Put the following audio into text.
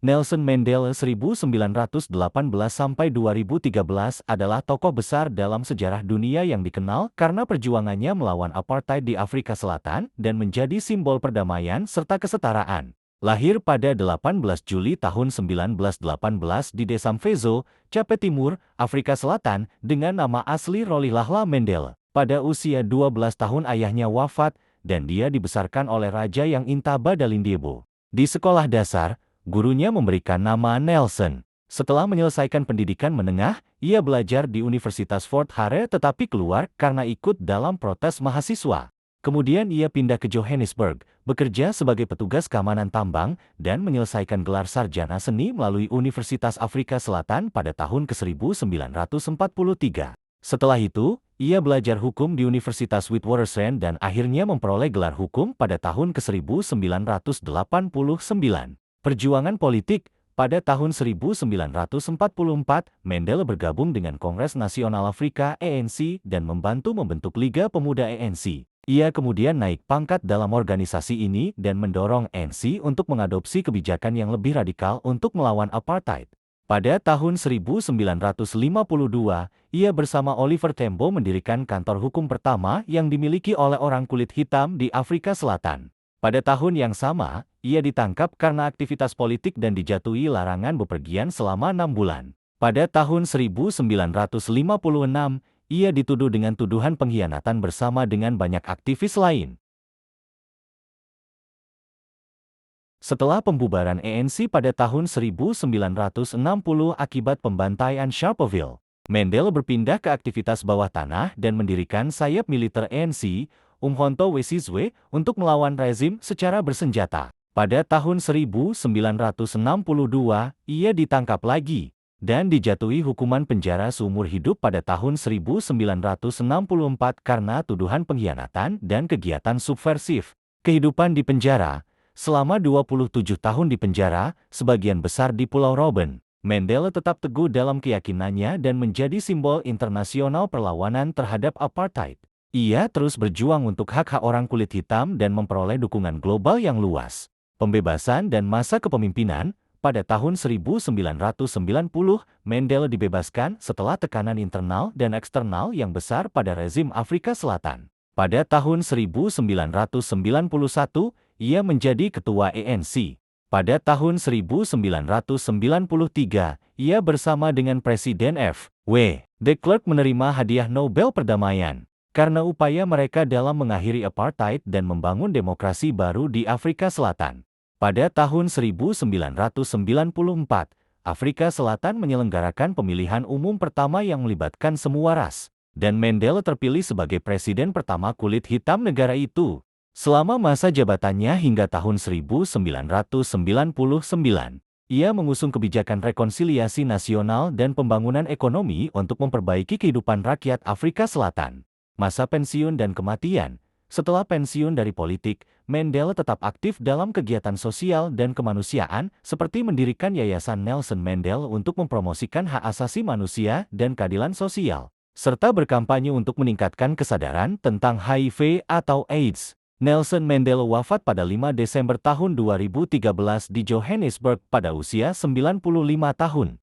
Nelson Mandela 1918-2013 adalah tokoh besar dalam sejarah dunia yang dikenal karena perjuangannya melawan apartheid di Afrika Selatan dan menjadi simbol perdamaian serta kesetaraan. Lahir pada 18 Juli tahun 1918 di desa Mvezo, Cape Timur, Afrika Selatan, dengan nama asli Rolihlahla Mandela. Pada usia 12 tahun ayahnya wafat, dan dia dibesarkan oleh Raja yang Intaba Dalindyebo. Di sekolah dasar, gurunya memberikan nama Nelson. Setelah menyelesaikan pendidikan menengah, ia belajar di Universitas Fort Hare tetapi keluar karena ikut dalam protes mahasiswa. Kemudian ia pindah ke Johannesburg, bekerja sebagai petugas keamanan tambang, dan menyelesaikan gelar sarjana seni melalui Universitas Afrika Selatan pada tahun ke-1943. Setelah itu, ia belajar hukum di Universitas Witwatersrand dan akhirnya memperoleh gelar hukum pada tahun ke-1989. Perjuangan politik. Pada tahun 1944, Mandela bergabung dengan Kongres Nasional Afrika (ANC) dan membantu membentuk Liga Pemuda ANC. Ia kemudian naik pangkat dalam organisasi ini dan mendorong ANC untuk mengadopsi kebijakan yang lebih radikal untuk melawan apartheid. Pada tahun 1952, ia bersama Oliver Tambo mendirikan kantor hukum pertama yang dimiliki oleh orang kulit hitam di Afrika Selatan. Pada tahun yang sama, ia ditangkap karena aktivitas politik dan dijatuhi larangan bepergian selama 6 bulan. Pada tahun 1956, ia dituduh dengan tuduhan pengkhianatan bersama dengan banyak aktivis lain. Setelah pembubaran ANC pada tahun 1960 akibat pembantaian Sharpeville, Mandela berpindah ke aktivitas bawah tanah dan mendirikan sayap militer ANC, Umkhonto we Sizwe, untuk melawan rezim secara bersenjata. Pada tahun 1962, ia ditangkap lagi dan dijatuhi hukuman penjara seumur hidup pada tahun 1964 karena tuduhan pengkhianatan dan kegiatan subversif. Kehidupan di penjara. Selama 27 tahun di penjara, sebagian besar di Pulau Robben, Mandela tetap teguh dalam keyakinannya dan menjadi simbol internasional perlawanan terhadap apartheid. Ia terus berjuang untuk hak-hak orang kulit hitam dan memperoleh dukungan global yang luas. Pembebasan dan masa kepemimpinan. Pada tahun 1990, Mandela dibebaskan setelah tekanan internal dan eksternal yang besar pada rezim Afrika Selatan. Pada tahun 1991, ia menjadi ketua ANC. Pada tahun 1993, ia bersama dengan Presiden F.W. de Klerk menerima hadiah Nobel Perdamaian karena upaya mereka dalam mengakhiri apartheid dan membangun demokrasi baru di Afrika Selatan. Pada tahun 1994, Afrika Selatan menyelenggarakan pemilihan umum pertama yang melibatkan semua ras, dan Mandela terpilih sebagai presiden pertama kulit hitam negara itu. Selama masa jabatannya hingga tahun 1999, ia mengusung kebijakan rekonsiliasi nasional dan pembangunan ekonomi untuk memperbaiki kehidupan rakyat Afrika Selatan. Masa pensiun dan kematian. Setelah pensiun dari politik, Mandela tetap aktif dalam kegiatan sosial dan kemanusiaan, seperti mendirikan Yayasan Nelson Mandela untuk mempromosikan hak asasi manusia dan keadilan sosial, serta berkampanye untuk meningkatkan kesadaran tentang HIV atau AIDS. Nelson Mandela wafat pada 5 Desember tahun 2013 di Johannesburg pada usia 95 tahun.